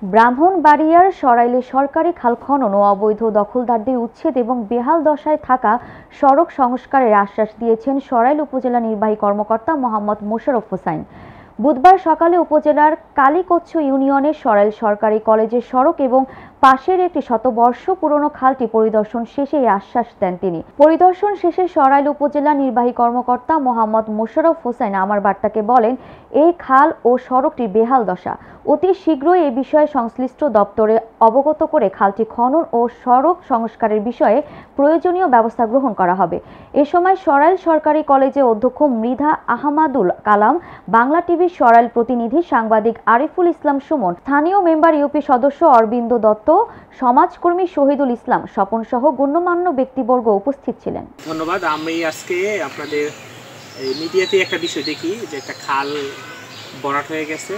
ব্রাহ্মণবাড়িয়ার সরাইলে সরকারি খাল খনন ও অবৈধ দখলদারদের উচ্ছেদ এবং বেহাল দশায় থাকা সড়ক সংস্কারের আশ্বাস দিয়েছেন সরাইল উপজেলা নির্বাহী কর্মকর্তা মোহাম্মদ মোশাররফ হোসাইন। বুধবার সকালে উপজেলার কালীকচ্ছ ইউনিয়নের সরাইল সরকারি কলেজের সড়ক এবং পাশের একটি শতবর্ষ পুরনো খালটি পরিদর্শন শেষে এই আশ্বাস দেন তিনি। পরিদর্শন শেষে সরাইল উপজেলা নির্বাহী কর্মকর্তা মোহাম্মদ মোশাররফ হোসাইন আমার বার্তাকে বলেন, এই খাল ও সড়কটির বেহাল দশা, অতি শীঘ্রই এ বিষয়ে সংশ্লিষ্ট দপ্তরে অবগত করে খালটি খনন ও সড়ক সংস্কারের বিষয়ে প্রয়োজনীয় ব্যবস্থা গ্রহণ করা হবে। এ সময় সরাইল সরকারি কলেজে অধ্যক্ষ মৃধা আহমাদুল কালাম, বাংলা টিভির সরাইল প্রতিনিধি সাংবাদিক আরিফুল ইসলাম সুমন, স্থানীয় মেম্বার ইউপি সদস্য অরবিন্দ দত্ত, সমাজকর্মী শহীদুল ইসলাম স্বপন সহ গণ্যমান্য ব্যক্তিবর্গ উপস্থিত ছিলেন। ধন্যবাদ। আমি আজকে আপনাদের মিডিয়াতে একটা বিষয় দেখি যে একটা খাল ভরাট হয়ে গেছে,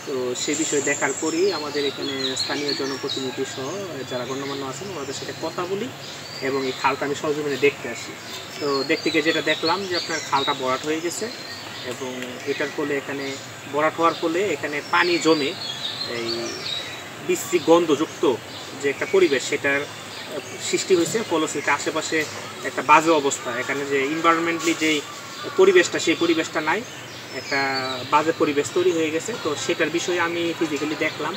তো সে বিষয় দেখার পরই আমাদের এখানে স্থানীয় জনপ্রতিনিধি সহ যারা গণ্যমান্য আছেন ওনাদের সাথে কথা বলি এবং এই খালটা আমি সরজমিনে দেখতে আসি। তো দেখতে গিয়ে যেটা দেখলাম যে আপনার খালটা ভরাট হয়ে গেছে এবং এটার ফলে এখানে ভরাট হওয়ার ফলে এখানে পানি জমে এই বিশ্রী গন্ধযুক্ত যে একটা পরিবেশ সেটার সৃষ্টি হয়েছে। ফলশ্রুতিতে আশেপাশে একটা বাজে অবস্থা, এখানে যে এনভায়রনমেন্টালি যেই পরিবেশটা সেই পরিবেশটা নাই, একটা বাজে পরিবেশ তৈরি হয়ে গেছে। তো সেটার বিষয়ে আমি ফিজিক্যালি দেখলাম,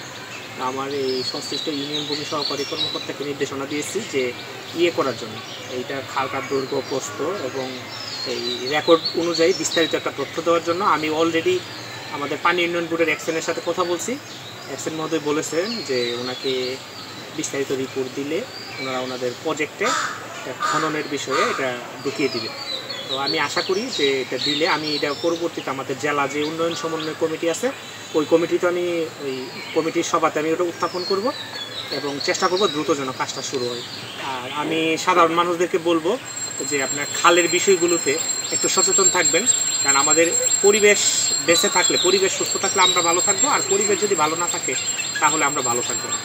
আমার এই সংশ্লিষ্ট ইউনিয়ন ভূমি সহকারী কর্মকর্তাকে নির্দেশনা দিয়েছি যে করার জন্য এইটা খালটার দৈর্ঘ্য প্রস্থ এবং এই রেকর্ড অনুযায়ী বিস্তারিত একটা তথ্য দেওয়ার জন্য আমি অলরেডি আমাদের পানি উন্নয়ন বোর্ডের এক্সেনের সাথে কথা বলছি। এক্সেন মহোদয় বলেছেন যে ওনাকে বিস্তারিত রিপোর্ট দিলে ওনারা ওনাদের প্রজেক্টে খননের বিষয়ে এটা ঢুকিয়ে দিবে। তো আমি আশা করি যে এটা দিলে আমি এটা পরবর্তীতে আমাদের জেলা যে উন্নয়ন সমন্বয় কমিটি আছে ওই কমিটিতে আমি ওই কমিটির সভাতে আমি ওটা উত্থাপন করব এবং চেষ্টা করব দ্রুত যেন কাজটা শুরু হয়। আর আমি সাধারণ মানুষদেরকে বলবো যে আপনার খালের বিষয়গুলোতে একটু সচেতন থাকবেন, কারণ আমাদের পরিবেশ বেঁচে থাকলে, পরিবেশ সুস্থ থাকলে আমরা ভালো থাকবো, আর পরিবেশ যদি ভালো না থাকে তাহলে আমরা ভালো থাকবো না।